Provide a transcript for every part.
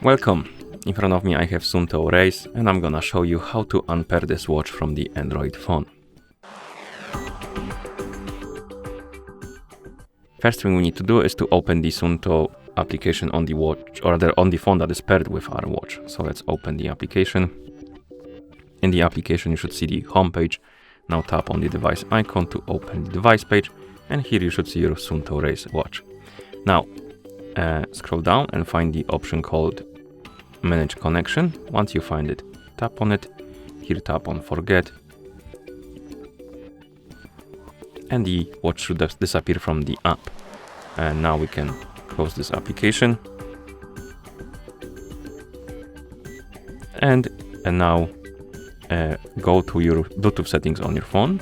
Welcome! In front of me I have Suunto Race and I'm gonna show you how to unpair this watch from the Android phone. First thing we need to do is to open the Suunto application on the watch, or rather on the phone that is paired with our watch. So let's open the application. In the application you should see the home page. Now tap on the device icon to open the device page, and here you should see your Suunto Race watch. Now scroll down and find the option called Manage Connection. Once you find it, tap on it. Here tap on Forget, and the watch should disappear from the app. And now we can close this application. And now go to your Bluetooth settings on your phone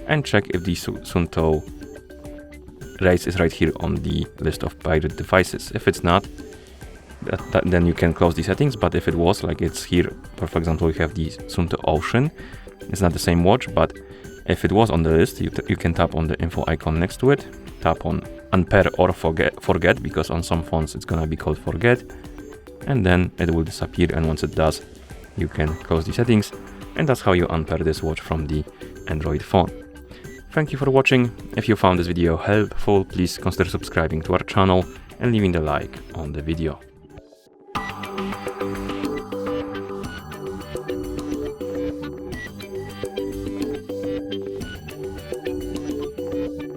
and check if the Suunto Race is right here on the list of paired devices. If it's not, then you can close the settings, but if it was, like it's here, for example, we have the Suunto Ocean. It's not the same watch, but if it was on the list, you can tap on the info icon next to it, tap on Unpair or forget, because on some phones it's gonna be called Forget, and then it will disappear, and once it does, you can close the settings, and that's how you unpair this watch from the Android phone. Thank you for watching. If you found this video helpful, please consider subscribing to our channel and leaving a like on the video.